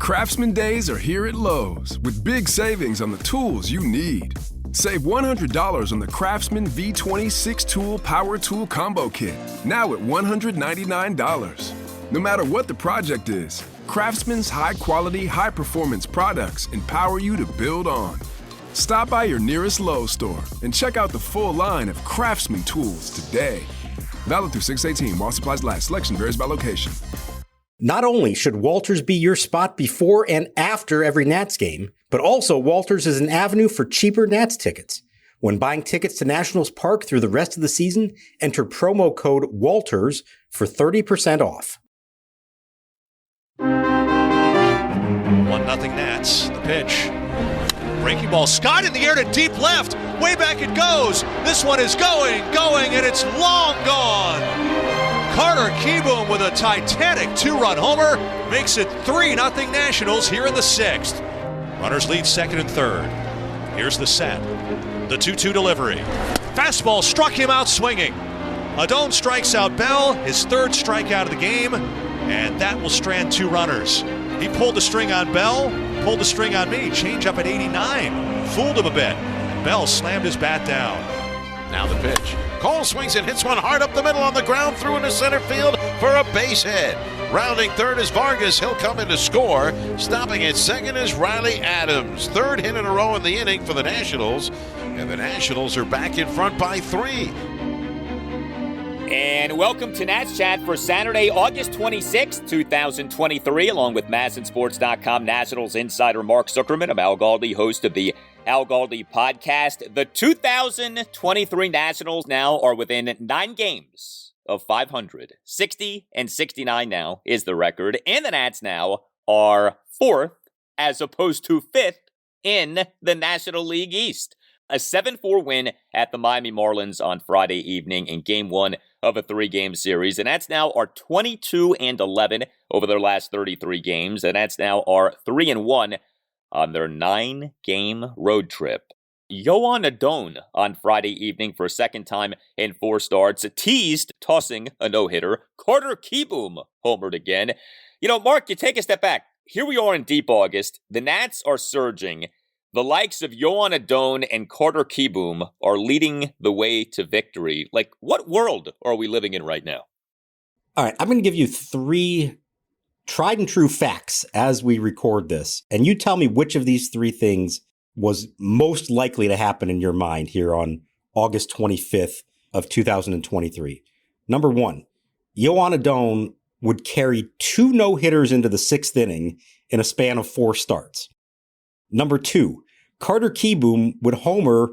Craftsman Days are here at Lowe's with big savings on the tools you need. Save $100 on the Craftsman V20 6-tool power tool combo kit, now at $199. No matter what the project is, Craftsman's high-quality, high-performance products empower you to build on. Stop by your nearest Lowe's store and check out the full line of Craftsman tools today. Valid through 6/18 while supplies last. Selection varies by location. Not only should Walters be your spot before and after every Nats game, but also Walters is an avenue for cheaper Nats tickets. When buying tickets to Nationals Park through the rest of the season, enter promo code WALTERS for 30% off. 1-0 Nats. The pitch. Breaking ball. Scott in the air to deep left. Way back it goes. This one is going, and it's long gone. Carter Kieboom with a titanic 2-run homer makes it 3-0 Nationals here in the 6th. Runners lead second and third. Here's the set. The 2-2 delivery. Fastball struck him out swinging. Adon strikes out Bell, his third strikeout of the game, and that will strand 2 runners. He pulled the string on Bell, pulled the string on me. Change up at 89. Fooled him a bit. Bell slammed his bat down. Now the pitch. Cole swings and hits one hard up the middle on the ground through into center field for a base hit. Rounding third is Vargas. He'll come in to score. Stopping at second is Riley Adams. Third hit in a row in the inning for the Nationals. And the Nationals are back in front by 3. And welcome to Nats Chat for Saturday, August 26, 2023, along with MASNsports.com Nationals insider Mark Zuckerman. I'm Al Galdi, host of the Al Galdi podcast. The 2023 Nationals now are within 9 games of 500. 60-69 now is the record. And the Nats now are 4th as opposed to 5th in the National League East. A 7-4 win at the Miami Marlins on Friday evening in Game 1 of a 3-game series. And that's now are 22-11 over their last 33 games. And that's now are 3-1 on their 9-game road trip. Joan Adon on Friday evening for a second time in 4 starts, teased tossing a no-hitter. Carter Kieboom homered again. You know, Mark, you take a step back. Here we are in deep August. The Nats are surging. The likes of Joan Adon and Carter Kieboom are leading the way to victory. Like, what world are we living in right now? All right, I'm going to give you 3 tried and true facts as we record this. And you tell me which of these 3 things was most likely to happen in your mind here on August 25th of 2023. Number 1, Joan Adon would carry 2 no-hitters into the 6th inning in a span of 4 starts. Number 2, Carter Kieboom would homer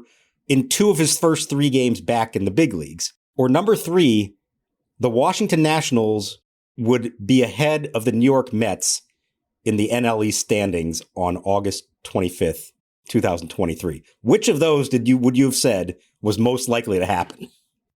in 2 of his first 3 games back in the big leagues. Or number 3, the Washington Nationals would be ahead of the New York Mets in the NL East standings on August 25th, 2023. Which of those would you have said was most likely to happen?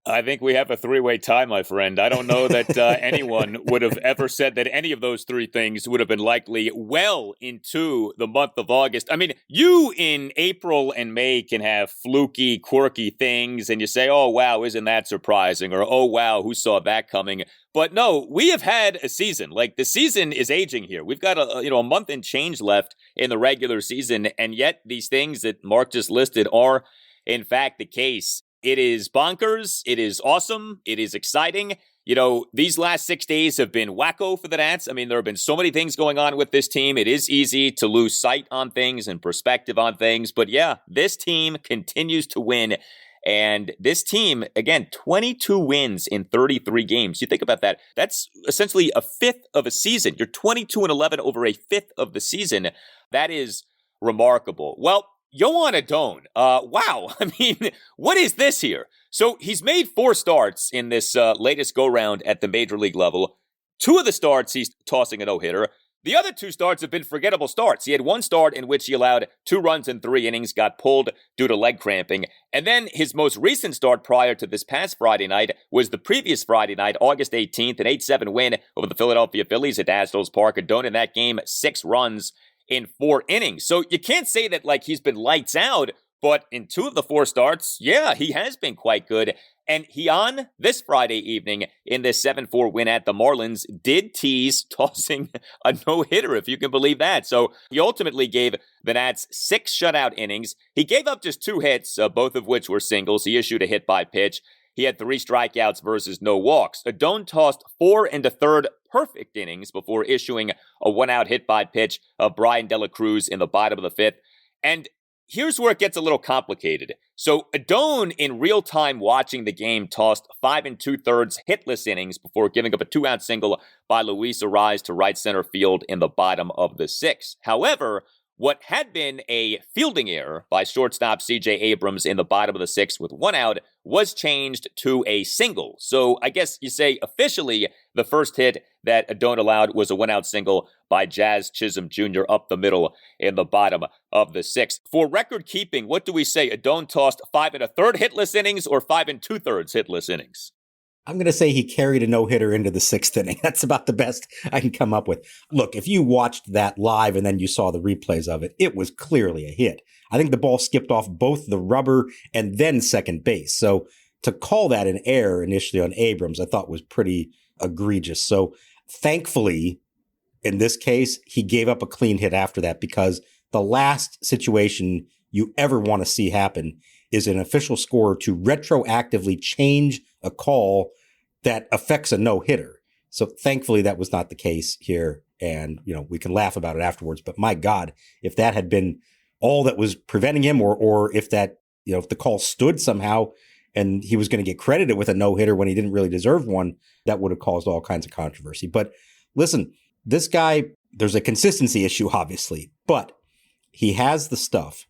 I think we have a 3-way tie, my friend. I don't know that anyone would have ever said that any of those 3 things would have been likely well into the month of August. I mean, you in April and May can have fluky, quirky things, and you say, oh, wow, isn't that surprising? Or, oh, wow, who saw that coming? But no, we have had a season. Like, the season is aging here. We've got a month and change left in the regular season, and yet these things that Mark just listed are, in fact, the case. It is bonkers. It is awesome. It is exciting. You know, these last 6 days have been wacko for the Nats. I mean, there have been so many things going on with this team. It is easy to lose sight on things and perspective on things. But yeah, this team continues to win. And this team, again, 22 wins in 33 games. You think about that. That's essentially a 5th of a season. You're 22-11 over a 5th of the season. That is remarkable. Well, Joan Adon, wow. I mean, what is this here? So he's made 4 starts in this latest go-round at the major league level. 2 of the starts, he's tossing a no-hitter. The other 2 starts have been forgettable starts. He had 1 start in which he allowed 2 runs in 3 innings, got pulled due to leg cramping. And then his most recent start prior to this past Friday night was the previous Friday night, August 18th, an 8-7 win over the Philadelphia Phillies at Nationals Park. Adon in that game, 6 runs in 4 innings. So you can't say that like he's been lights out, but in 2 of the 4 starts, yeah, he has been quite good. And he, on this Friday evening in this 7-4 win at the Marlins, did tease tossing a no-hitter, if you can believe that. So he ultimately gave the Nats 6 shutout innings. He gave up just 2 hits, both of which were singles. He issued a hit by pitch. He had 3 strikeouts versus no walks. Adon tossed 4 1/3 perfect innings before issuing a 1-out hit by pitch of Brian De La Cruz in the bottom of the 5th. And here's where it gets a little complicated. So Adon, in real time watching the game, tossed 5 2/3 hitless innings before giving up a 2-out single by Luis Arraez to right center field in the bottom of the 6th. However, what had been a fielding error by shortstop C.J. Abrams in the bottom of the 6th with 1 out was changed to a single. So I guess you say officially the first hit that Adon allowed was a 1-out single by Jazz Chisholm Jr. up the middle in the bottom of the 6th. For record keeping, what do we say? Adon tossed 5 1/3 hitless innings or 5 2/3 hitless innings? I'm going to say he carried a no-hitter into the 6th inning. That's about the best I can come up with. Look, if you watched that live and then you saw the replays of it, it was clearly a hit. I think the ball skipped off both the rubber and then second base. So to call that an error initially on Abrams, I thought was pretty egregious. So thankfully, in this case, he gave up a clean hit after that, because the last situation you ever want to see happen is an official scorer to retroactively change a call that affects a no-hitter. So thankfully that was not the case here. And, we can laugh about it afterwards, but my God, if that had been all that was preventing him, or if that, if the call stood somehow and he was going to get credited with a no-hitter when he didn't really deserve one, that would have caused all kinds of controversy. But listen, this guy, there's a consistency issue, obviously, but he has the stuff.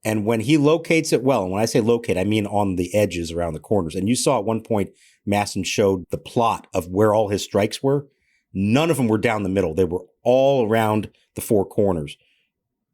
And when he locates it well, and when I say locate, I mean on the edges around the corners. And you saw at one point, Masson showed the plot of where all his strikes were. None of them were down the middle. They were all around the 4 corners.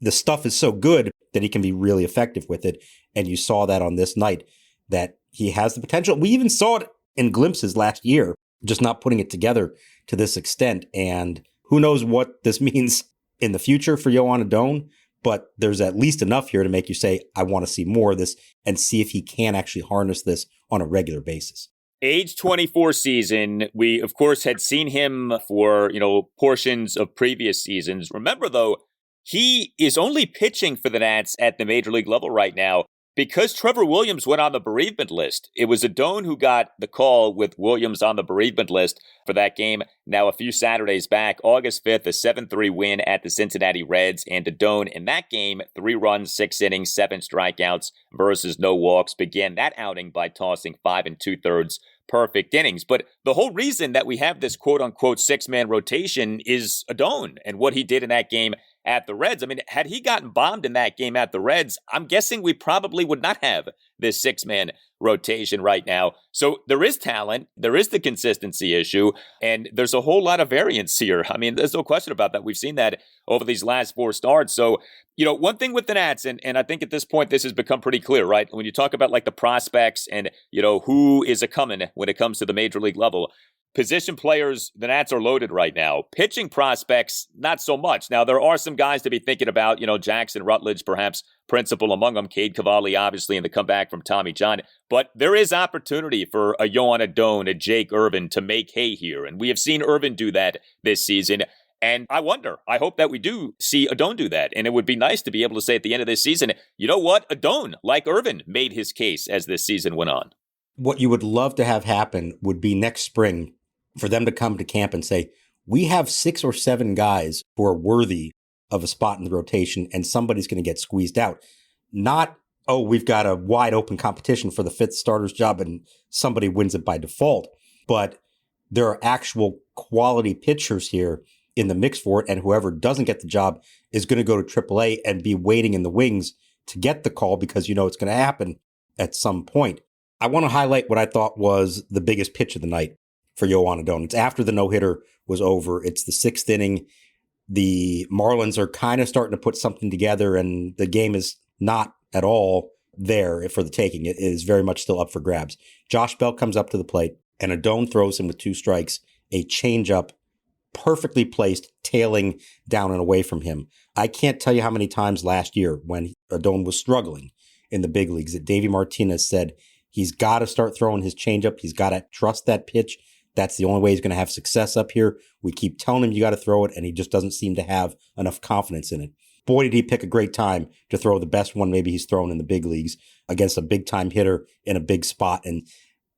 The stuff is so good that he can be really effective with it. And you saw that on this night, that he has the potential. We even saw it in glimpses last year, just not putting it together to this extent. And who knows what this means in the future for Joan Adon. But there's at least enough here to make you say, I want to see more of this and see if he can actually harness this on a regular basis. Age 24 season. We, of course, had seen him for, portions of previous seasons. Remember, though, he is only pitching for the Nats at the major league level right now because Trevor Williams went on the bereavement list. It was Adon who got the call with Williams on the bereavement list for that game. Now, a few Saturdays back, August 5th, a 7-3 win at the Cincinnati Reds. And Adon in that game, 3 runs, 6 innings, 7 strikeouts versus no walks, began that outing by tossing 5 2/3 perfect innings. But the whole reason that we have this quote-unquote 6-man rotation is Adon and what he did in that game at the Reds. I mean, had he gotten bombed in that game at the Reds, I'm guessing we probably would not have this 6-man rotation right now. So there is talent, there is the consistency issue, and there's a whole lot of variance here. I mean, there's no question about that. We've seen that over these last 4 starts. So, one thing with the Nats, and I think at this point this has become pretty clear, right? When you talk about like the prospects and, who is a coming when it comes to the major league level, position players, the Nats are loaded right now. Pitching prospects, not so much. Now, there are some guys to be thinking about, Jackson Rutledge, perhaps principal among them, Cade Cavalli, obviously, in the comeback from Tommy John. But there is opportunity for a Joan Adon, a Jake Irvin to make hay here. And we have seen Irvin do that this season. And I hope that we do see Adon do that. And it would be nice to be able to say at the end of this season, you know what? Adon, like Irvin, made his case as this season went on. What you would love to have happen would be next spring for them to come to camp and say, we have 6 or 7 guys who are worthy of a spot in the rotation and somebody's going to get squeezed out. Not, we've got a wide open competition for the 5th starter's job and somebody wins it by default. But there are actual quality pitchers here in the mix for it, and whoever doesn't get the job is going to go to AAA and be waiting in the wings to get the call because it's going to happen at some point. I want to highlight what I thought was the biggest pitch of the night for Joan Adon. It's after the no-hitter was over. It's the 6th inning. The Marlins are kind of starting to put something together, and the game is not at all there for the taking. It is very much still up for grabs. Josh Bell comes up to the plate, and Adon throws him with 2 strikes, a changeup, perfectly placed, tailing down and away from him. I can't tell you how many times last year when Adon was struggling in the big leagues that Davey Martinez said He's got to start throwing his changeup. He's got to trust that pitch. That's the only way he's going to have success up here. We keep telling him you got to throw it, and he just doesn't seem to have enough confidence in it. Boy, did he pick a great time to throw the best one maybe he's thrown in the big leagues against a big-time hitter in a big spot. And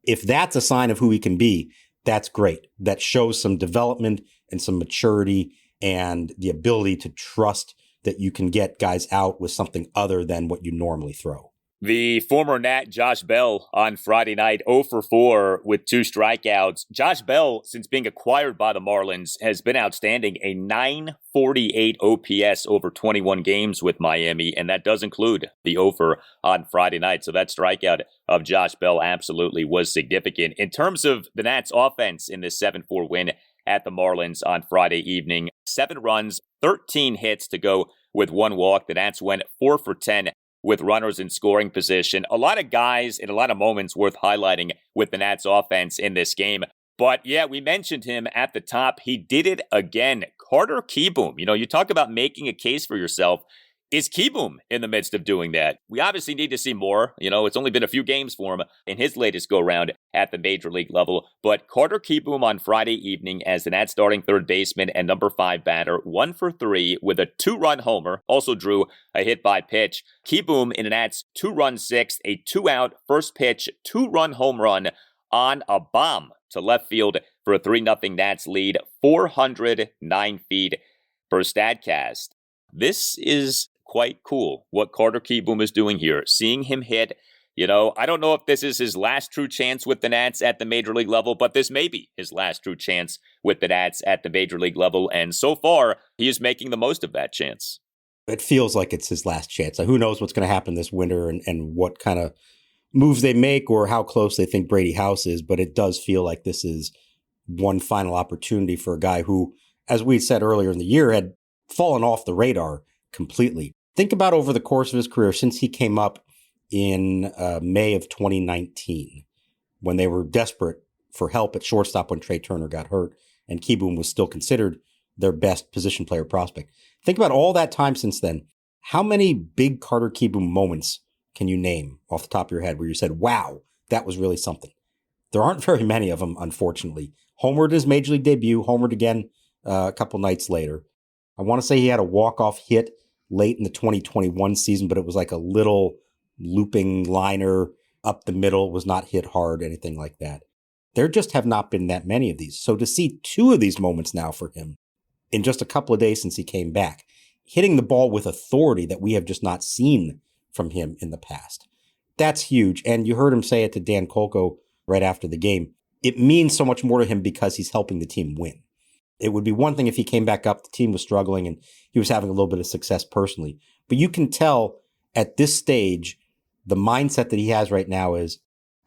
if that's a sign of who he can be, that's great. That shows some development and some maturity and the ability to trust that you can get guys out with something other than what you normally throw. The former Nat Josh Bell on Friday night, 0 for 4 with 2 strikeouts. Josh Bell, since being acquired by the Marlins, has been outstanding, a .948 OPS over 21 games with Miami, and that does include the 0 for on Friday night. So that strikeout of Josh Bell absolutely was significant. In terms of the Nats' offense in this 7-4 win at the Marlins on Friday evening, 7 runs, 13 hits to go with 1 walk. The Nats went 4 for 10 with runners in scoring position. A lot of guys in a lot of moments worth highlighting with the Nats offense in this game. But yeah, we mentioned him at the top. He did it again. Carter Kieboom. You talk about making a case for yourself. Is Kieboom in the midst of doing that? We obviously need to see more. It's only been a few games for him in his latest go-round at the major league level. But Carter Kieboom on Friday evening as the Nats starting third baseman and number 5 batter, 1 for 3 with a 2-run homer, also drew a hit by pitch. Kieboom in the Nats 2-run sixth, a 2-out first pitch, 2-run home run on a bomb to left field for a 3-0 Nats lead, 409 feet per Statcast. This is quite cool what Carter Kieboom is doing here. Seeing him hit, I don't know if this is his last true chance with the Nats at the major league level, but this may be his last true chance with the Nats at the major league level. And so far, he is making the most of that chance. It feels like it's his last chance. Who knows what's going to happen this winter and what kind of moves they make or how close they think Brady House is, but it does feel like this is one final opportunity for a guy who, as we said earlier in the year, had fallen off the radar completely. Think about over the course of his career since he came up in May of 2019 when they were desperate for help at shortstop when Trey Turner got hurt and Kieboom was still considered their best position player prospect. Think about all that time since then. How many big Carter Kieboom moments can you name off the top of your head where you said, wow, that was really something? There aren't very many of them, unfortunately. Homered his major league debut, homered again a couple nights later. I want to say he had a walk-off hit late in the 2021 season, but it was like a little looping liner up the middle, was not hit hard, anything like that. There just have not been that many of these. So to see 2 of these moments now for him in just a couple of days since he came back, hitting the ball with authority that we have just not seen from him in the past, that's huge. And you heard him say it to Dan Kolko right after the game. It means so much more to him because he's helping the team win. It would be one thing if he came back up, the team was struggling, and he was having a little bit of success personally. But you can tell at this stage, the mindset that he has right now is,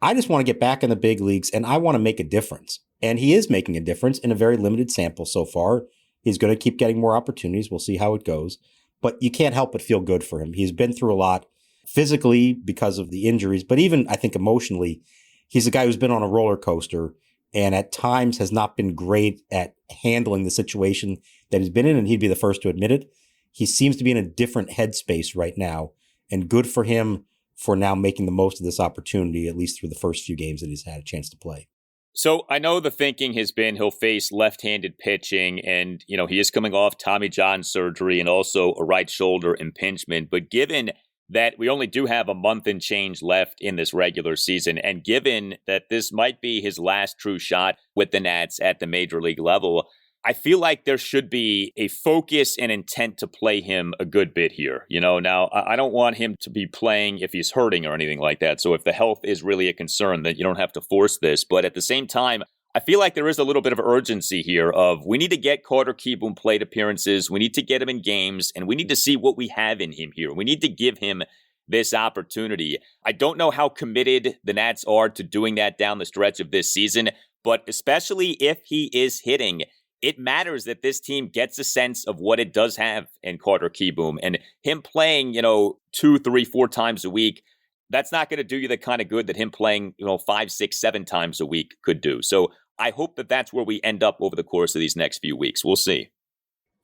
I just want to get back in the big leagues, and I want to make a difference. And he is making a difference in a very limited sample so far. He's going to keep getting more opportunities. We'll see how it goes. But you can't help but feel good for him. He's been through a lot physically because of the injuries, but even, I think, emotionally, he's a guy who's been on a roller coaster and at times has not been great at handling the situation that he's been in, and he'd be the first to admit it. He seems to be in a different headspace right now, and good for him for now making the most of this opportunity, at least through the first few games that he's had a chance to play. So I know the thinking has been he'll face left-handed pitching, and, he is coming off Tommy John surgery and also a right shoulder impingement, but given that we only do have a month and change left in this regular season, and given that this might be his last true shot with the Nats at the major league level, I feel like there should be a focus and intent to play him a good bit here. Now I don't want him to be playing if he's hurting or anything like that. So if the health is really a concern, then you don't have to force this. But at the same time, I feel like there is a little bit of urgency here of we need to get Carter Kieboom plate appearances. We need to get him in games, and we need to see what we have in him here. We need to give him this opportunity. I don't know how committed the Nats are to doing that down the stretch of this season, but especially if he is hitting, it matters that this team gets a sense of what it does have in Carter Kieboom. And him playing, 2, 3, 4 times a week, that's not going to do you the kind of good that him playing, 5, 6, 7 times a week could do. So I hope that that's where we end up over the course of these next few weeks. We'll see.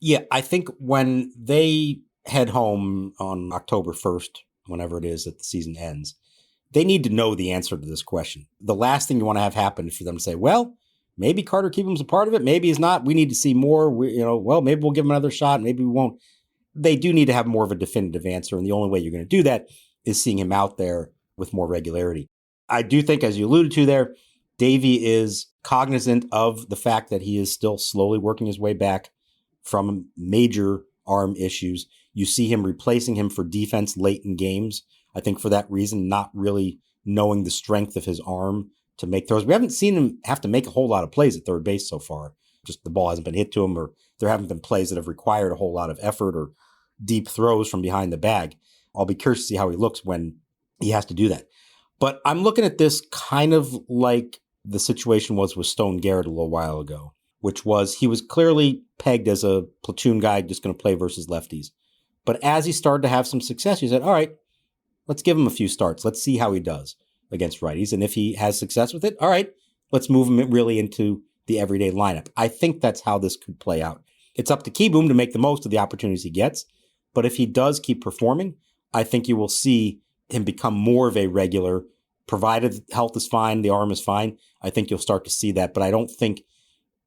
Yeah, I think when they head home on October 1st, whenever it is that the season ends, They need to know the answer to this question. The last thing you want to have happen is for them to say, well, maybe Carter Kieboom's a part of it. Maybe he's not. We need to see more. Maybe we'll give him another shot. Maybe we won't. They do need to have more of a definitive answer. And the only way you're going to do that is seeing him out there with more regularity. I do think, as you alluded to there, Davey is cognizant of the fact that he is still slowly working his way back from major arm issues. You see him replacing him for defense late in games. I think for that reason, not really knowing the strength of his arm to make throws. We haven't seen him have to make a whole lot of plays at third base so far. Just the ball hasn't been hit to him, or there haven't been plays that have required a whole lot of effort or deep throws from behind the bag. I'll be curious to see how he looks when he has to do that. But I'm looking at this kind of like the situation was with Stone Garrett a little while ago, which was he was clearly pegged as a platoon guy just going to play versus lefties. But as he started to have some success, you said, all right, let's give him a few starts. Let's see how he does against righties. And if he has success with it, all right, let's move him really into the everyday lineup. I think that's how this could play out. It's up to Kieboom to make the most of the opportunities he gets. But if he does keep performing, I think you will see him become more of a regular, provided health is fine, the arm is fine. I think you'll start to see that. But I don't think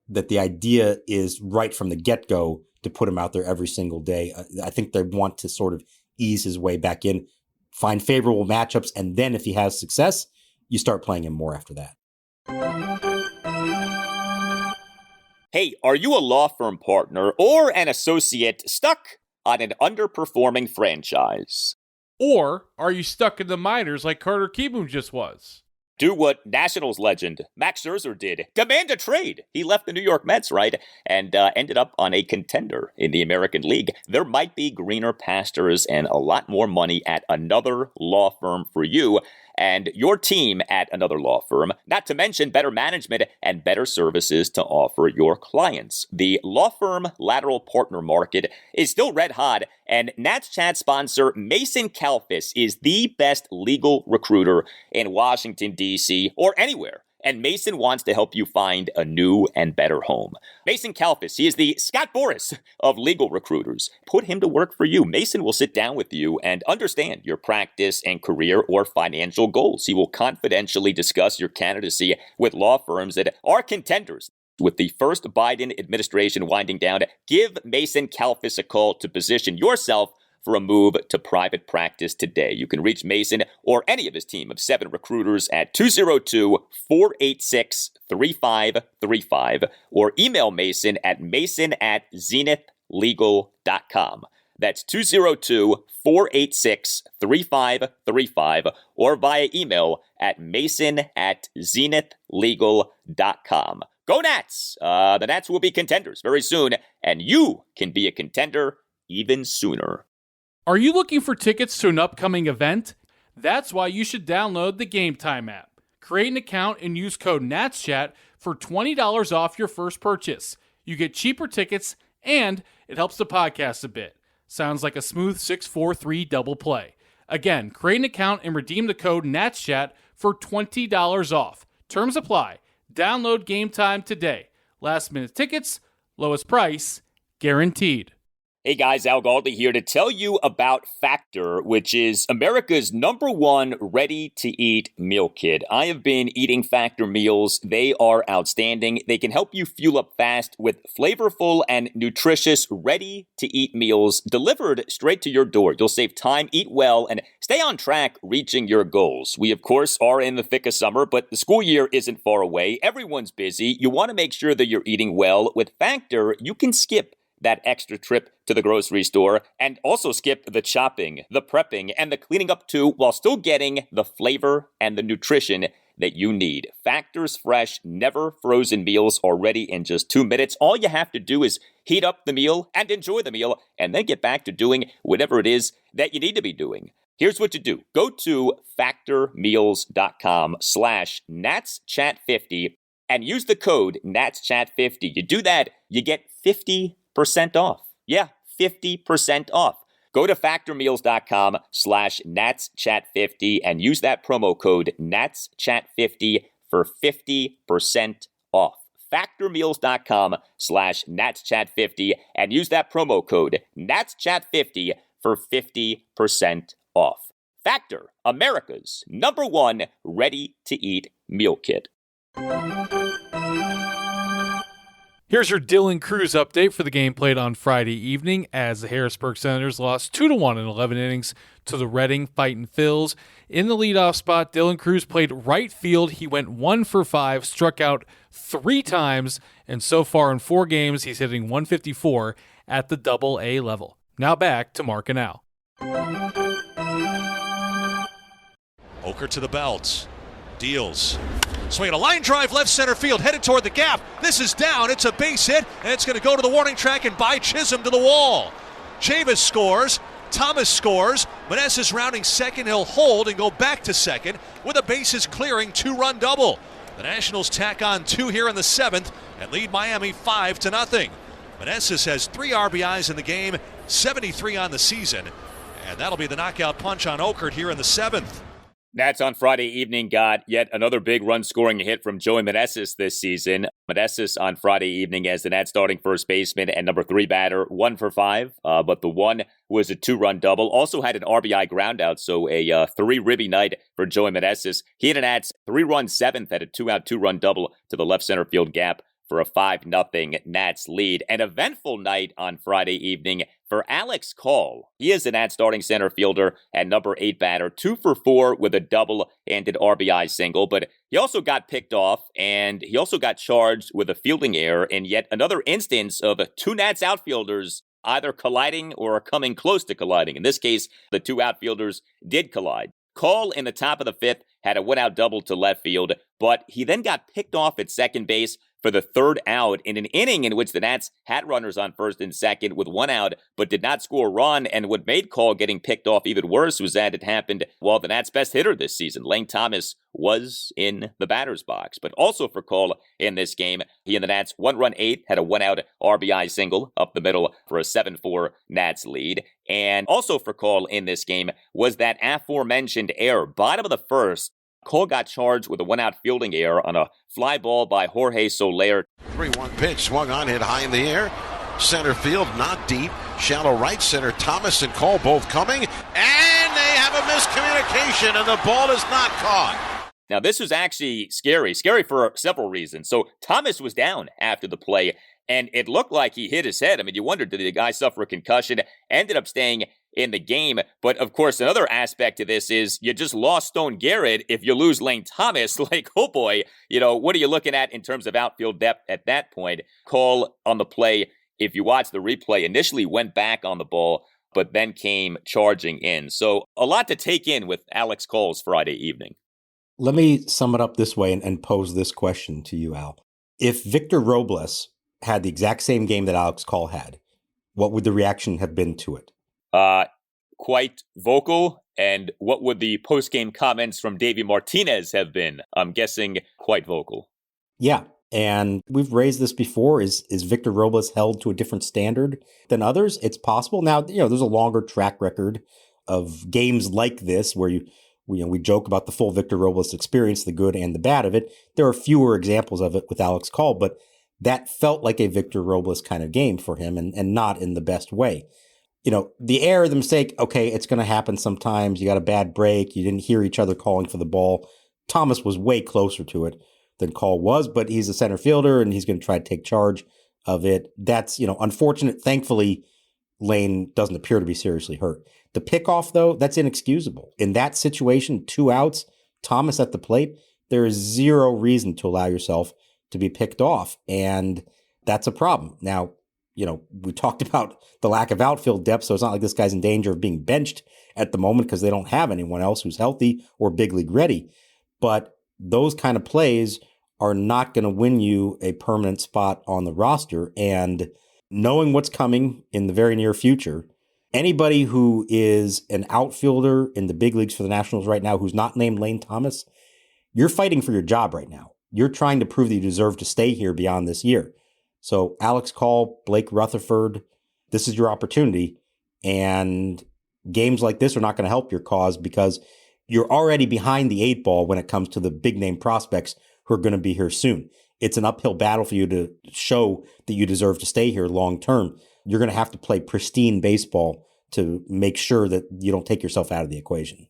that the idea is right from the get-go to put him out there every single day. I think they want to sort of ease his way back in, find favorable matchups, and then if he has success, you start playing him more after that. Hey, are you a law firm partner or an associate stuck on an underperforming franchise? Or are you stuck in the minors like Carter Kieboom just was? Do what Nationals legend Max Scherzer did. Demand a trade. He left the New York Mets, right? And ended up on a contender in the American League. There might be greener pastures and a lot more money at another law firm for you and your team at another law firm, not to mention better management and better services to offer your clients. The law firm lateral partner market is still red hot, and Nats Chat sponsor Mason Kalfas is the best legal recruiter in Washington, D.C., or anywhere. And Mason wants to help you find a new and better home. Mason Kalfas, he is the Scott Boras of legal recruiters. Put him to work for you. Mason will sit down with you and understand your practice and career or financial goals. He will confidentially discuss your candidacy with law firms that are contenders. With the first Biden administration winding down, give Mason Kalfas a call to position yourself for a move to private practice today. You can reach Mason or any of his team of 7 recruiters at 202-486-3535 or email Mason at mason@zenithlegal.com. That's 202-486-3535 or via email at mason@zenithlegal.com. Go Nats! The Nats will be contenders very soon, and you can be a contender even sooner. Are you looking for tickets to an upcoming event? That's why you should download the Game Time app. Create an account and use code NATSCHAT for $20 off your first purchase. You get cheaper tickets, and it helps the podcast a bit. Sounds like a smooth 6-4-3 double play. Again, create an account and redeem the code NATSCHAT for $20 off. Terms apply. Download Game Time today. Last minute tickets, lowest price, guaranteed. Hey guys, Al Galdi here to tell you about Factor, which is America's #1 ready-to-eat meal kit. I have been eating Factor meals. They are outstanding. They can help you fuel up fast with flavorful and nutritious ready-to-eat meals delivered straight to your door. You'll save time, eat well, and stay on track reaching your goals. We, of course, are in the thick of summer, but the school year isn't far away. Everyone's busy. You want to make sure that you're eating well. With Factor, you can skip that extra trip to the grocery store and also skip the chopping, the prepping, and the cleaning up too, while still getting the flavor and the nutrition that you need. Factor's fresh, never frozen meals are ready in just 2 minutes. All you have to do is heat up the meal and enjoy the meal, and then get back to doing whatever it is that you need to be doing. Here's what you do. Go to factormeals.com/NatsChat50 and use the code NatsChat50. You do that, you get 50% off. Yeah, 50% off. Go to factormeals.com/NatsChat50 and use that promo code NatsChat50 for 50% off. Factormeals.com/NatsChat50 and use that promo code NatsChat50 for 50% off. Factor, America's #1 ready-to-eat meal kit. Here's your Dylan Cruz update for the game played on Friday evening as the Harrisburg Senators lost 2-1 in 11 innings to the Reading Fightin' Phils. In the leadoff spot, Dylan Cruz played right field. He went 1 for 5, struck out 3 times, and so far in 4 games, he's hitting .154 at the AA level. Now back to Mark and Al. Oker to the belt. Deals. Swinging a line drive left center field, headed toward the gap. This is down. It's a base hit, and it's going to go to the warning track and by Chisholm to the wall. Chavis scores. Thomas scores. Meneses rounding second. He'll hold and go back to second with a bases clearing 2-run double. The Nationals tack on 2 here in the 7th and lead Miami 5-0. Meneses has 3 RBIs in the game, 73 on the season, and that'll be the knockout punch on Okert here in the 7th. Nats on Friday evening got yet another big run-scoring hit from Joey Meneses this season. Meneses on Friday evening as the Nats starting first baseman and #3 batter, 1 for 5, but the one was a 2-run double. Also had an RBI groundout, so a 3-ribby night for Joey Meneses. He had an Nats 3-run 7th at a 2-out 2-run double to the left center field gap for a 5-0 Nats lead. An eventful night on Friday evening for Alex Call. He is the Nats starting center fielder and #8 batter, 2 for 4 with a double and an RBI single, but he also got picked off and he also got charged with a fielding error in yet another instance of 2 Nats outfielders either colliding or coming close to colliding. In this case, the 2 outfielders did collide. Call in the top of the 5th had a 1-out double to left field, but he then got picked off at second base for the 3rd out in an inning in which the Nats had runners on first and second with 1 out, but did not score a run. And what made Call getting picked off even worse was that it happened while the Nats' best hitter this season, Lane Thomas, was in the batter's box. But also for Call in this game, he and the Nats 1-run 8th had a 1-out RBI single up the middle for a 7-4 Nats lead. And also for Call in this game was that aforementioned error. Bottom of the 1st, Cole got charged with a 1-out fielding error on a fly ball by Jorge Soler. 3-1 pitch, swung on, hit high in the air. Center field, not deep. Shallow right center, Thomas and Cole both coming. And they have a miscommunication, and the ball is not caught. Now, this was actually scary for several reasons. So Thomas was down after the play, and it looked like he hit his head. I mean, you wondered, did the guy suffer a concussion? Ended up staying in the game. But of course, another aspect to this is you just lost Stone Garrett. If you lose Lane Thomas, like, oh boy, what are you looking at in terms of outfield depth at that point? Call on the play, if you watch the replay, initially went back on the ball, but then came charging in. So a lot to take in with Alex Cole's Friday evening. Let me sum it up this way and pose this question to you, Al. If Victor Robles had the exact same game that Alex Call had, what would the reaction have been to it? Quite vocal. And what would the post-game comments from Davey Martinez have been? I'm guessing quite vocal. Yeah. And we've raised this before. Is Victor Robles held to a different standard than others? It's possible. Now, there's a longer track record of games like this where we joke about the full Victor Robles experience, the good and the bad of it. There are fewer examples of it with Alex Call, but that felt like a Victor Robles kind of game for him and not in the best way. The error, the mistake, okay, it's going to happen sometimes. You got a bad break. You didn't hear each other calling for the ball. Thomas was way closer to it than Call was, but he's a center fielder and he's going to try to take charge of it. That's, unfortunate. Thankfully, Lane doesn't appear to be seriously hurt. The pickoff, though, that's inexcusable. In that situation, 2 outs, Thomas at the plate, there is zero reason to allow yourself to be picked off. And that's a problem. Now, we talked about the lack of outfield depth, so it's not like this guy's in danger of being benched at the moment because they don't have anyone else who's healthy or big league ready. But those kind of plays are not going to win you a permanent spot on the roster. And knowing what's coming in the very near future, anybody who is an outfielder in the big leagues for the Nationals right now who's not named Lane Thomas, you're fighting for your job right now. You're trying to prove that you deserve to stay here beyond this year. So Alex Call, Blake Rutherford, this is your opportunity. And games like this are not going to help your cause because you're already behind the 8 ball when it comes to the big name prospects who are going to be here soon. It's an uphill battle for you to show that you deserve to stay here long term. You're going to have to play pristine baseball to make sure that you don't take yourself out of the equation.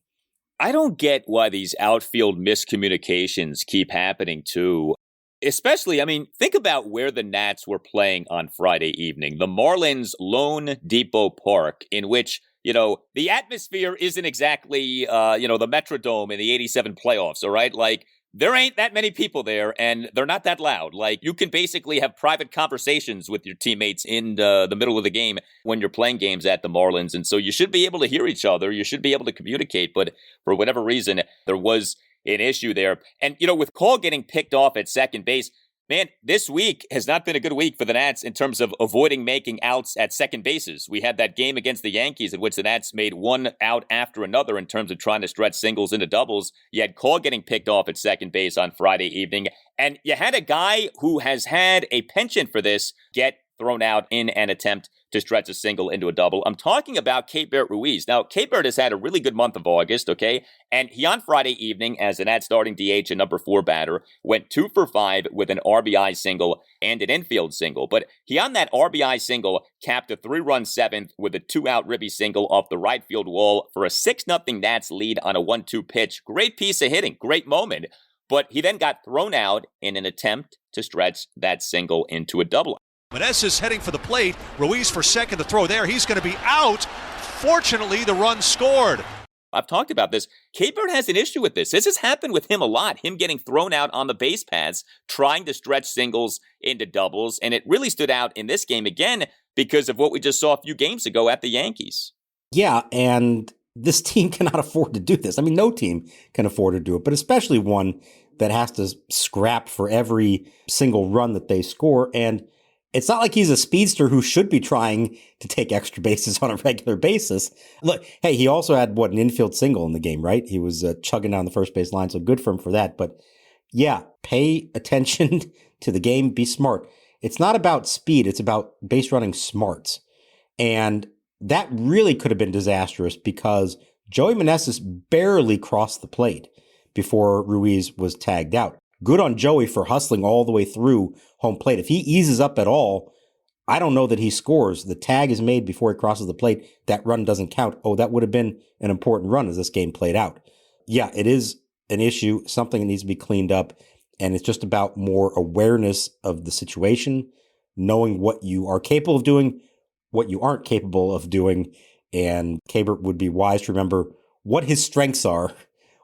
I don't get why these outfield miscommunications keep happening too. Especially, I mean, think about where the Nats were playing on Friday evening. The Marlins' Lone Depot Park, in which, the atmosphere isn't exactly, the Metrodome in the 87 playoffs, all right? Like, there ain't that many people there, and they're not that loud. Like, you can basically have private conversations with your teammates in the middle of the game when you're playing games at the Marlins. And so you should be able to hear each other. You should be able to communicate. But for whatever reason, there was an issue there. And, with Cole getting picked off at second base, man, this week has not been a good week for the Nats in terms of avoiding making outs at second bases. We had that game against the Yankees in which the Nats made one out after another in terms of trying to stretch singles into doubles. You had Cole getting picked off at second base on Friday evening. And you had a guy who has had a penchant for this get thrown out in an attempt to stretch a single into a double. I'm talking about Keibert Ruiz. Now, Keibert has had a really good month of August, okay? And he on Friday evening, as an Nats starting DH and number 4 batter, went 2 for 5 with an RBI single and an infield single. But he on that RBI single capped a 3-run 7th with a 2-out ribby single off the right field wall for a 6-0 Nats lead on a 1-2 pitch. Great piece of hitting, great moment. But he then got thrown out in an attempt to stretch that single into a double. Meneses heading for the plate. Ruiz for second to throw there. He's going to be out. Fortunately, the run scored. I've talked about this. Keibert has an issue with this. This has happened with him a lot. Him getting thrown out on the base paths, trying to stretch singles into doubles. And it really stood out in this game again because of what we just saw a few games ago at the Yankees. Yeah, and this team cannot afford to do this. I mean, no team can afford to do it, but especially one that has to scrap for every single run that they score. And it's not like he's a speedster who should be trying to take extra bases on a regular basis. Look, hey, he also had, an infield single in the game, right? He was chugging down the first base line, so good for him for that. But yeah, pay attention to the game, be smart. It's not about speed, it's about base running smarts. And that really could have been disastrous because Joey Meneses barely crossed the plate before Ruiz was tagged out. Good on Joey for hustling all the way through home plate. If he eases up at all, I don't know that he scores. The tag is made before he crosses the plate. That run doesn't count. Oh, that would have been an important run as this game played out. Yeah, it is an issue, something that needs to be cleaned up. And it's just about more awareness of the situation, knowing what you are capable of doing, what you aren't capable of doing. And Keibert would be wise to remember what his strengths are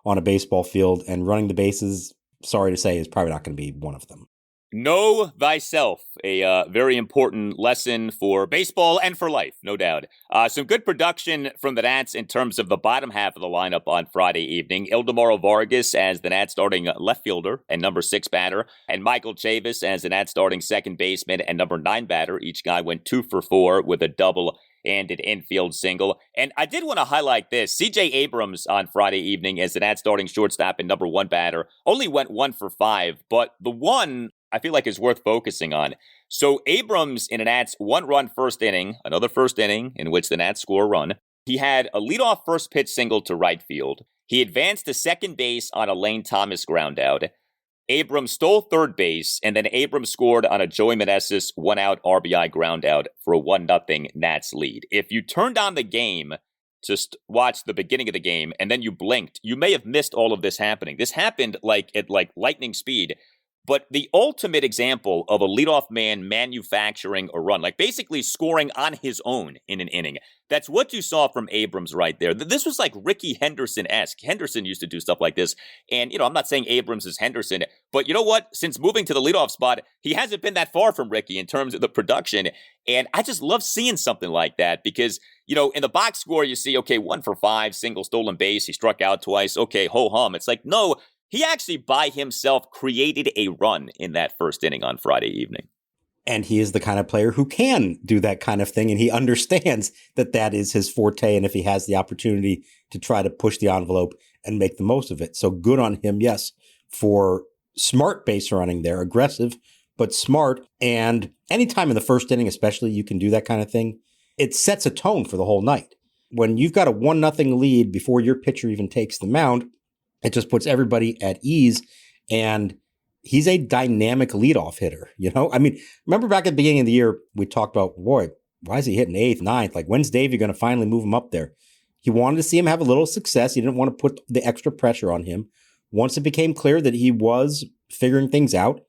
on a baseball field, and running the bases, sorry to say, is probably not going to be one of them. Know thyself, a very important lesson for baseball and for life, no doubt. Some good production from the Nats in terms of the bottom half of the lineup on Friday evening. Ildemaro Vargas as the Nats starting left fielder and number 6 batter, and Michael Chavis as the Nats starting second baseman and number 9 batter. Each guy went 2 for 4 with a double and an infield single. And I did want to highlight this. C.J. Abrams on Friday evening as the Nats starting shortstop and number 1 batter only went 1 for 5, but the one I feel like is worth focusing on. So Abrams in a Nats 1-run first inning, another first inning in which the Nats score a run. He had a leadoff first pitch single to right field. He advanced to second base on a Lane Thomas ground out. Abrams stole third base, and then Abrams scored on a Joey Meneses 1-out RBI ground out for a 1-0 Nats lead. If you turned on the game, just watch the beginning of the game, and then you blinked, you may have missed all of this happening. This happened at lightning speed. But the ultimate example of a leadoff man manufacturing a run, like basically scoring on his own in an inning. That's what you saw from Abrams right there. This was like Ricky Henderson-esque. Henderson used to do stuff like this. And, I'm not saying Abrams is Henderson, but you know what? Since moving to the leadoff spot, he hasn't been that far from Ricky in terms of the production. And I just love seeing something like that because, in the box score, you see, okay, 1 for 5, single stolen base. He struck out twice. Okay, ho-hum. It's like, no, he actually by himself created a run in that first inning on Friday evening. And he is the kind of player who can do that kind of thing. And he understands that that is his forte. And if he has the opportunity to try to push the envelope and make the most of it. So good on him, yes, for smart base running there, aggressive, but smart. And anytime in the first inning, especially, you can do that kind of thing. It sets a tone for the whole night. When you've got a 1-0 lead before your pitcher even takes the mound, it just puts everybody at ease, and he's a dynamic leadoff hitter, I mean, remember back at the beginning of the year, we talked about, boy, why is he hitting 8th, 9th? Like, when's Davey going to finally move him up there? He wanted to see him have a little success. He didn't want to put the extra pressure on him. Once it became clear that he was figuring things out,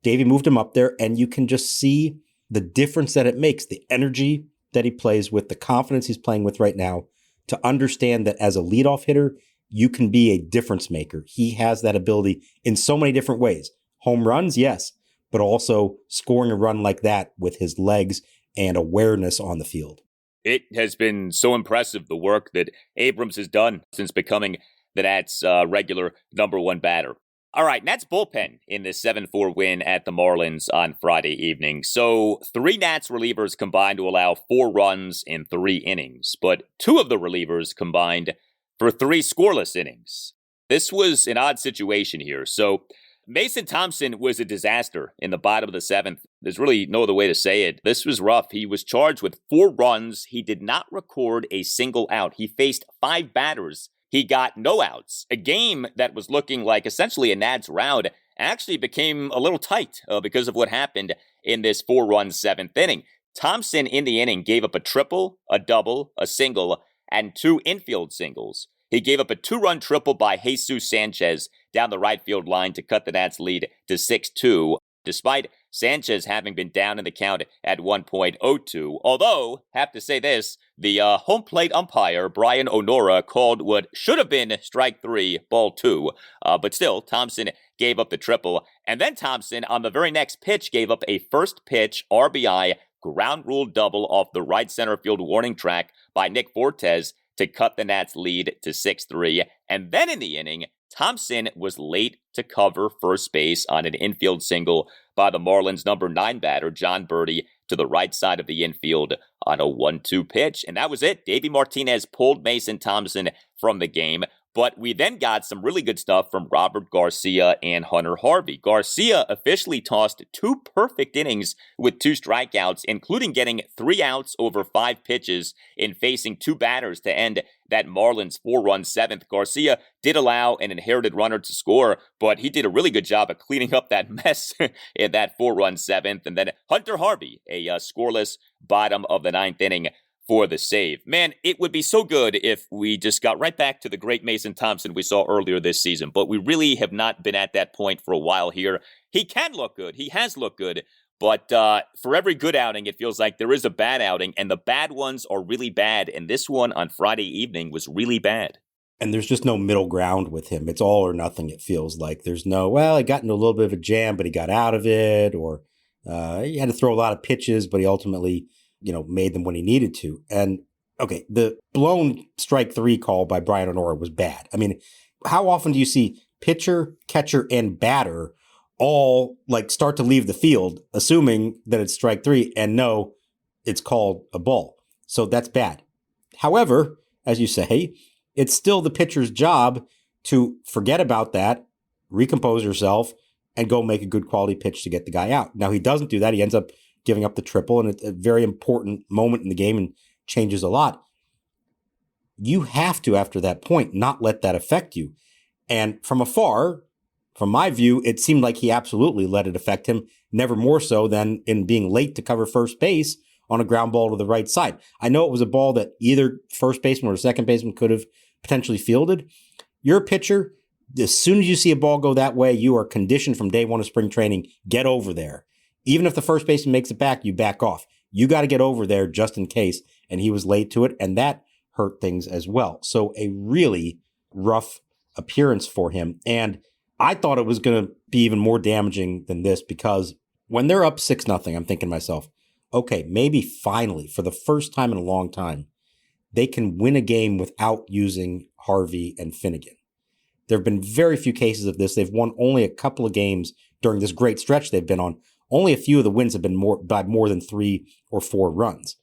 Davey moved him up there, and you can just see the difference that it makes, the energy that he plays with, the confidence he's playing with right now, to understand that as a leadoff hitter, you can be a difference maker. He has that ability in so many different ways. Home runs, yes, but also scoring a run like that with his legs and awareness on the field. It has been so impressive, the work that Abrams has done since becoming the Nats' regular number one batter. All right, Nats bullpen in this 7-4 win at the Marlins on Friday evening. So 3 Nats relievers combined to allow 4 runs in 3 innings, but 2 of the relievers combined for 3 scoreless innings. This was an odd situation here. So Mason Thompson was a disaster in the bottom of the 7th. There's really no other way to say it. This was rough. He was charged with 4 runs. He did not record a single out. He faced 5 batters. He got no outs. A game that was looking like essentially a Nats rout actually became a little tight because of what happened in this 4-run 7th inning. Thompson in the inning gave up a triple, a double, a single, and 2 infield singles. He gave up a 2-run triple by Jesus Sanchez down the right field line to cut the Nats lead to 6-2, despite Sanchez having been down in the count at 1.02. Although, have to say this, the home plate umpire, Brian Onora, called what should have been strike 3, ball 2. But still, Thompson gave up the triple. And then Thompson, on the very next pitch, gave up a first pitch RBI ground rule double off the right center field warning track by Nick Fortes to cut the Nats lead to 6-3. And then in the inning, Thompson was late to cover first base on an infield single by the Marlins' number 9 batter, John Birdie, to the right side of the infield on a 1-2 pitch. And that was it. Davey Martinez pulled Mason Thompson from the game. But we then got some really good stuff from Robert Garcia and Hunter Harvey. Garcia officially tossed 2 perfect innings with 2 strikeouts, including getting 3 outs over 5 pitches in facing 2 batters to end that Marlins 4-run 7th. Garcia did allow an inherited runner to score, but he did a really good job of cleaning up that mess in that 4-run 7th. And then Hunter Harvey, a scoreless bottom of the 9th inning for the save. Man, it would be so good if we just got right back to the great Mason Thompson we saw earlier this season, but we really have not been at that point for a while here. He can look good. He has looked good, but for every good outing, it feels like there is a bad outing, and the bad ones are really bad, and this one on Friday evening was really bad. And there's just no middle ground with him. It's all or nothing, it feels like. There's no, well, he got into a little bit of a jam, but he got out of it, or he had to throw a lot of pitches, but he ultimately made them when he needed to. And okay, the blown strike 3 call by Brian Onora was bad. I mean, how often do you see pitcher, catcher, and batter all start to leave the field, assuming that it's strike 3 and no, it's called a ball? So that's bad. However, as you say, it's still the pitcher's job to forget about that, recompose yourself, and go make a good quality pitch to get the guy out. Now, he doesn't do that. He ends up giving up the triple, and it's a very important moment in the game and changes a lot. You have to, after that point, not let that affect you. And from afar, from my view, it seemed like he absolutely let it affect him, never more so than in being late to cover first base on a ground ball to the right side. I know it was a ball that either first baseman or second baseman could have potentially fielded. You're a pitcher. As soon as you see a ball go that way, you are conditioned from day one of spring training, get over there. Even if the first baseman makes it back, you back off. You got to get over there just in case. And he was late to it, and that hurt things as well. So a really rough appearance for him. And I thought it was going to be even more damaging than this, because when they're up 6-0, I'm thinking to myself, okay, maybe finally, for the first time in a long time, they can win a game without using Harvey and Finnegan. There have been very few cases of this. They've won only a couple of games during this great stretch they've been on. Only a few of the wins have been by more than 3 or 4 runs.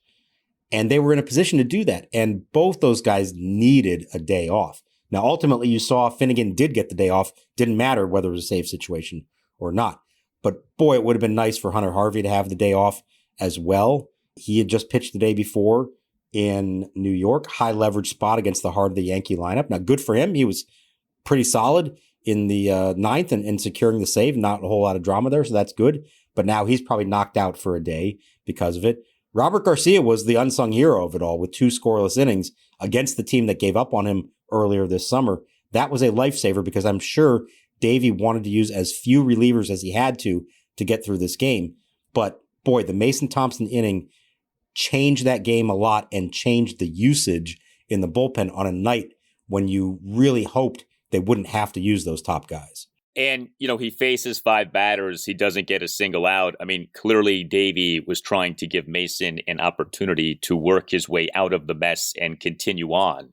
And they were in a position to do that. And both those guys needed a day off. Now, ultimately, you saw Finnegan did get the day off. Didn't matter whether it was a save situation or not. But boy, it would have been nice for Hunter Harvey to have the day off as well. He had just pitched the day before in New York. High leverage spot against the heart of the Yankee lineup. Now, good for him. He was pretty solid in the 9th and securing the save. Not a whole lot of drama there, so that's good. But now he's probably knocked out for a day because of it. Robert Garcia was the unsung hero of it all with 2 scoreless innings against the team that gave up on him earlier this summer. That was a lifesaver because I'm sure Davey wanted to use as few relievers as he had to get through this game. But boy, the Mason Thompson inning changed that game a lot and changed the usage in the bullpen on a night when you really hoped they wouldn't have to use those top guys. And, he faces 5 batters. He doesn't get a single out. I mean, clearly Davey was trying to give Mason an opportunity to work his way out of the mess and continue on.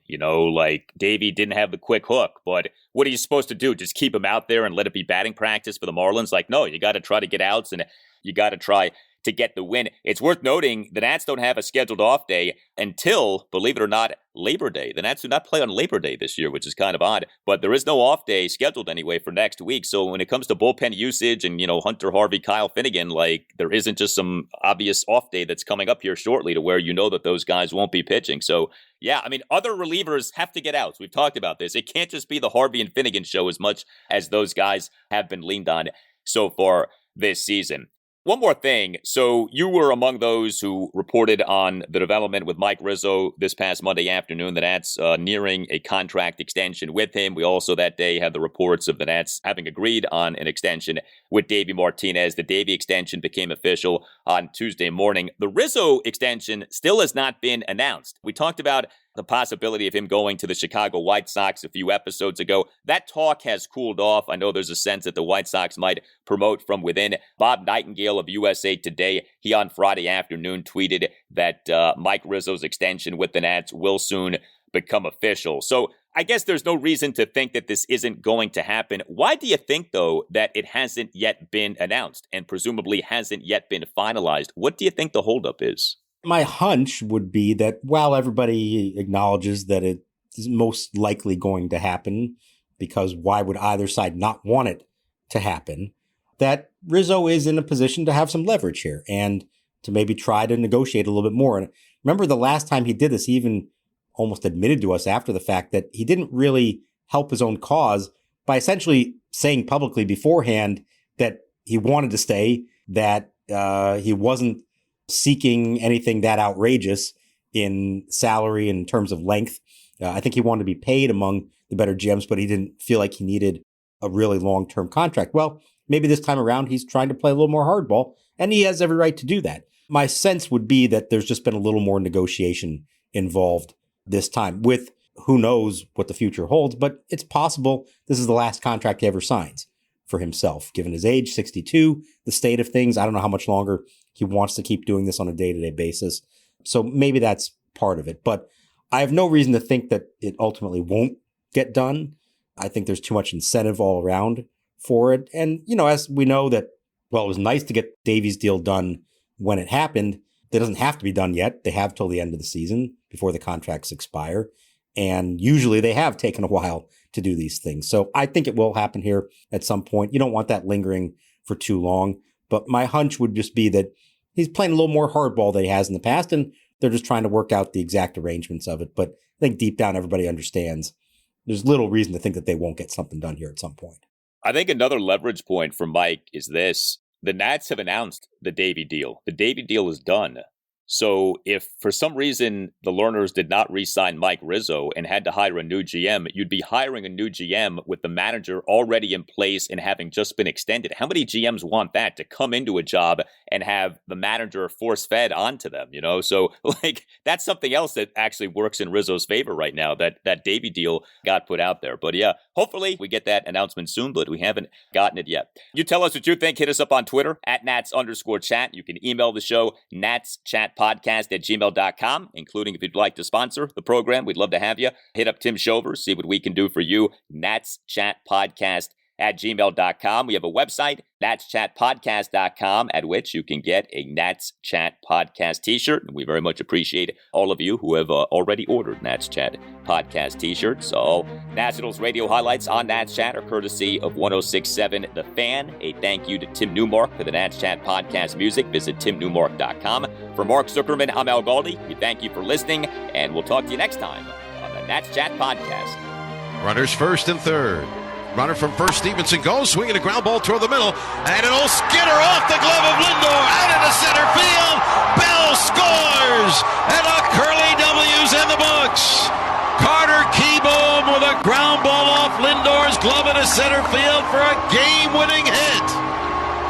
Davey didn't have the quick hook, but what are you supposed to do? Just keep him out there and let it be batting practice for the Marlins? No, you got to try to get outs and you got to try to get the win. It's worth noting the Nats don't have a scheduled off day until, believe it or not, Labor Day. The Nats do not play on Labor Day this year, which is kind of odd, but there is no off day scheduled anyway for next week. So when it comes to bullpen usage and, Hunter, Harvey, Kyle Finnegan, there isn't just some obvious off day that's coming up here shortly to where that those guys won't be pitching. So yeah, other relievers have to get outs. We've talked about this. It can't just be the Harvey and Finnegan show as much as those guys have been leaned on so far this season. One more thing. So you were among those who reported on the development with Mike Rizzo this past Monday afternoon. The Nats nearing a contract extension with him. We also that day had the reports of the Nats having agreed on an extension with Davey Martinez. The Davey extension became official on Tuesday morning. The Rizzo extension still has not been announced. We talked about the possibility of him going to the Chicago White Sox a few episodes ago. That talk has cooled off. I know there's a sense that the White Sox might promote from within. Bob Nightingale of USA Today, he on Friday afternoon tweeted that Mike Rizzo's extension with the Nats will soon become official. So I guess there's no reason to think that this isn't going to happen. Why do you think, though, that it hasn't yet been announced and presumably hasn't yet been finalized? What do you think the holdup is? My hunch would be that while everybody acknowledges that it is most likely going to happen, because why would either side not want it to happen, that Rizzo is in a position to have some leverage here and to maybe try to negotiate a little bit more. And remember the last time he did this, he even almost admitted to us after the fact that he didn't really help his own cause by essentially saying publicly beforehand that he wanted to stay, that he wasn't seeking anything that outrageous in salary in terms of length. I think he wanted to be paid among the better GMs, but he didn't feel like he needed a really long-term contract. Well, maybe this time around he's trying to play a little more hardball, and he has every right to do that. My sense would be that there's just been a little more negotiation involved this time with who knows what the future holds, but it's possible this is the last contract he ever signs for himself, given his age, 62, the state of things. I don't know how much longer he wants to keep doing this on a day-to-day basis. So maybe that's part of it. But I have no reason to think that it ultimately won't get done. I think there's too much incentive all around for it. And, as we know that, well, it was nice to get Davey's deal done when it happened. That doesn't have to be done yet. They have till the end of the season before the contracts expire. And usually they have taken a while to do these things. So I think it will happen here at some point. You don't want that lingering for too long. But my hunch would just be that he's playing a little more hardball than he has in the past, and they're just trying to work out the exact arrangements of it. But I think deep down, everybody understands there's little reason to think that they won't get something done here at some point. I think another leverage point for Mike is this. The Nats have announced the Davey deal. The Davey deal is done. So if for some reason the Lerners did not re-sign Mike Rizzo and had to hire a new GM, you'd be hiring a new GM with the manager already in place and having just been extended. How many GMs want that, to come into a job and have the manager force-fed onto them, So that's something else that actually works in Rizzo's favor right now, that Davey deal got put out there. But yeah, hopefully we get that announcement soon, but we haven't gotten it yet. You tell us what you think. Hit us up on Twitter @Nats_chat. You can email the show, natschatpodcast@gmail.com, including if you'd like to sponsor the program. We'd love to have you. Hit up Tim Shover, see what we can do for you. natschatpodcast@gmail.com. We have a website, natschatpodcast.com, at which you can get a Nats Chat Podcast t-shirt. And we very much appreciate all of you who have already ordered Nats Chat Podcast t-shirts. All Nationals radio highlights on Nats Chat are courtesy of 106.7 The Fan. A thank you to Tim Newmark for the Nats Chat Podcast music. Visit timnewmark.com. For Mark Zuckerman, I'm Al Galdi. We thank you for listening, and we'll talk to you next time on the Nats Chat Podcast. Runners first and third. Runner from first, Stevenson goes, swinging a ground ball toward the middle, and it'll skitter off the glove of Lindor, out into center field. Bell scores, and a Curly W's in the books. Carter Kieboom with a ground ball off Lindor's glove into center field for a game-winning hit.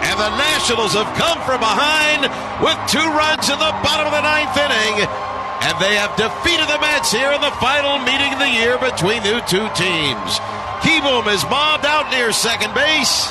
And the Nationals have come from behind with 2 runs in the bottom of the 9th inning. And they have defeated the Mets here in the final meeting of the year between the two teams. Kieboom is mobbed out near second base.